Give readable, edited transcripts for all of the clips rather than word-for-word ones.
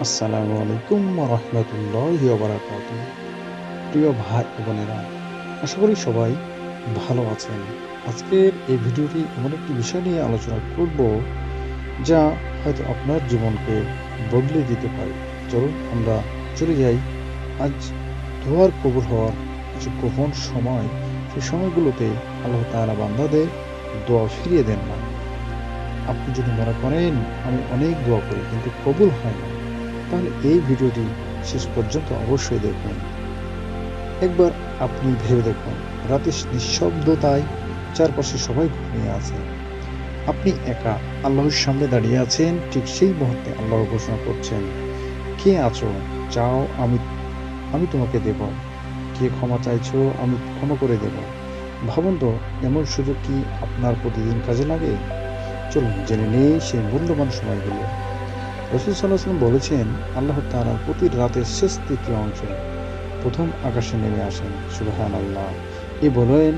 আসসালামু আলাইকুম রহমতুল্লাহি ওয়া বারাকাতুহু। প্রিয় ভাই ও বোনেরা, আশা করি সবাই ভালো আছেন। আজকের এই ভিডিওটি এমন একটি বিষয় নিয়ে আলোচনা করব যা হয়তো আপনার জীবনকে বদলে দিতে পারে। চলুন আমরা চলে যাই আজ দোয়ার কবুল হওয়ার কিছু গোপন সময়। সেই সময়গুলোতে আল্লাহ তাআলা বান্দাদের দোয়া ফিরিয়ে দেন না। আপনি যদি মনে করেন আমি অনেক দোয়া করি কিন্তু কবুল হয় না, তাহলে এই ভিডিওটি শেষ পর্যন্ত অবশ্যই দেখুন। একবার আপনি ভেবে দেখুন, রাতে নিঃশব্দতায় চারপাশে সবাই ঘুমিয়ে আছে, আপনি একা আল্লাহর সামনে দাঁড়িয়ে আছেন। ঠিক সেই মুহূর্তে আল্লাহ ঘোষণা করছেন, কে আছো, চাও আমি আমি তোমাকে দেব। কে ক্ষমা চাইছো, আমি ক্ষমা করে দেব। ভাবুন তো, এমন সুযোগ কি আপনার প্রতিদিন কাজে লাগে? চলুন জেনে নেই সেই মূল্যবান সময়গুলো। রাসূল সাল্লাল্লাহু আলাইহি ওয়াসাল্লাম বলেছেন, আল্লাহ তাআলা প্রতি রাতের শেষ তৃতীয় অংশে প্রথম আকাশে নেমে আসেন। সুবহানাল্লাহ। বলেন,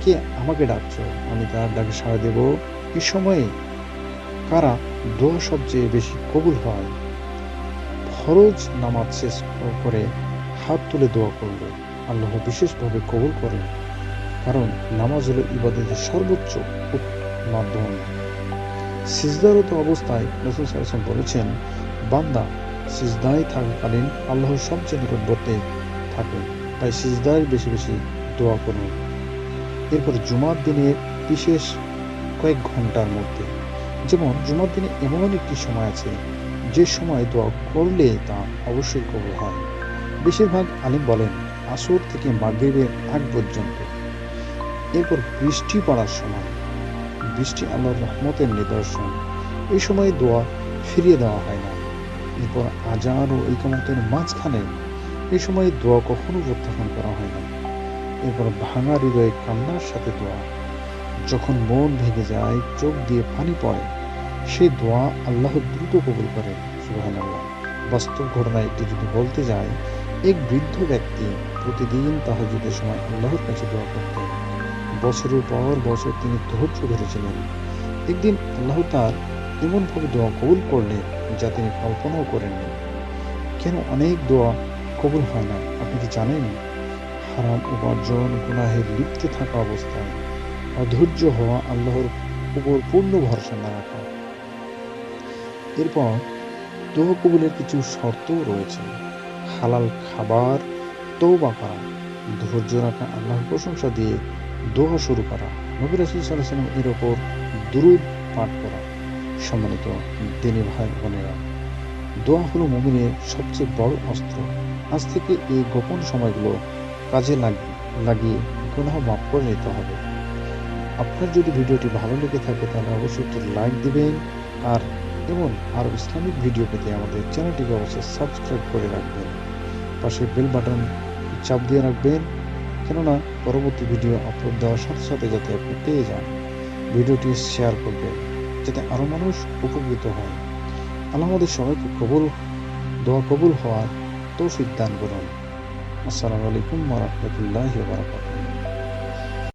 কে আমাকে ডাকছো, আমি তার ডাকে সাড়া দেব। এই সময়ে কারা দোয়া সবচেয়ে বেশি কবুল হয়? ফরজ নামাজ শেষ করে হাত তুলে দোয়া করলে আল্লাহ বিশেষভাবে কবুল করেন, কারণ নামাজ হলো ইবাদতের সর্বোচ্চ মাধ্যম। সিজদারত অবস্থায় রাসূল সাল্লাল্লাহু আলাইহি ওয়াসাল্লাম বলেছেন, বান্দা সিজদায় থাকাকালীন আল্লাহর সবচেয়ে নিকটবর্তী থাকে, তাই সিজদায় বেশি বেশি দোয়া করুন। এরপর জুমার দিনের বিশেষ কয়েক ঘন্টার মধ্যে, যেমন জুমার দিনে এমন একটি সময় আছে যে সময় দোয়া করলে তা অবশ্যই কবুল হয়। বেশিরভাগ আলিম বলেন আসর থেকে মাগরিবের আগ পর্যন্ত। এরপর বৃষ্টি পড়ার সময়, বৃষ্টি আল্লাহর রহমতের নিদর্শন, এই সময় দোয়া ফিরিয়ে দেওয়া হয় না। এরপর আজান ও ইকামতের মাঝখানে, এই সময় দোয়া কখনো প্রত্যাখ্যান করা হয় না। এরপর ভাঙা হৃদয়ে কান্নার সাথে দোয়া, যখন মন ভেঙে যায়, চোখ দিয়ে পানি পড়ে, সেই দোয়া আল্লাহ দ্রুত কবুল করেন। সুবহানাল্লাহ। বাস্তব ঘটনা একটি যদি বলতে যাই, এক বৃদ্ধ ব্যক্তি প্রতিদিন তাহাজ্জুদের সময় আল্লাহর কাছে দোয়া করতেন। বছরের পর বছর তিনি ধৈর্য ধরেছিলেন। একদিন আল্লাহ তার এমনভাবে দোয়া কবুল করলেন যা তিনি কল্পনাও করেননি। কেন অনেক দোয়া কবুল হয় না আপনি কি জানেন? হারাম উপার্জন, গুনাহে লিপ্ত থাকা অবস্থায়, অধৈর্য হওয়া, আল্লাহর উপর পূর্ণ ভরসা না রাখা। এরপর দোয়া কবুলের কিছু শর্তও রয়েছে। হালাল খাবার, তওবা করা, ধৈর্য রাখা, আল্লাহর প্রশংসা দিয়ে দোয়া শুরু করা, নবী রাসূল সাল্লাল্লাহু আলাইহি ওয়াসাল্লাম এর উপর দুরূদ পাঠ করা। সম্মানিত দ্বীনী ভাই বোনেরা, দোয়া হলো মুমিনের সবচেয়ে বড় অস্ত্র। আজ থেকে এই গোপন সময়গুলো কাজে লাগিয়ে গুনাহ মাফ করে নিতে হবে। আপনার যদি ভিডিওটি ভালো লেগে থাকে তাহলে অবশ্যই একটি লাইক দিবেন, আর এমন আরও ইসলামিক ভিডিও পেতে আমাদের চ্যানেলটিকে অবশ্যই সাবস্ক্রাইব করে রাখবেন। পাশে বেল বাটন চাপ দিয়ে রাখবেন, কেননা পরবর্তী ভিডিও আপলোড দেওয়ার সাথে সাথে যাতে আপনি পেয়ে যান। ভিডিওটি শেয়ার করবেন যাতে আরও মানুষ উপকৃত হয়। আল্লাহ আমাদের সবাইকে দোয়া কবুল হওয়ার তৌফিক দান করুন। আসসালামু আলাইকুম ওয়া রাহমাতুল্লাহি ওয়া বারাকাতুহু।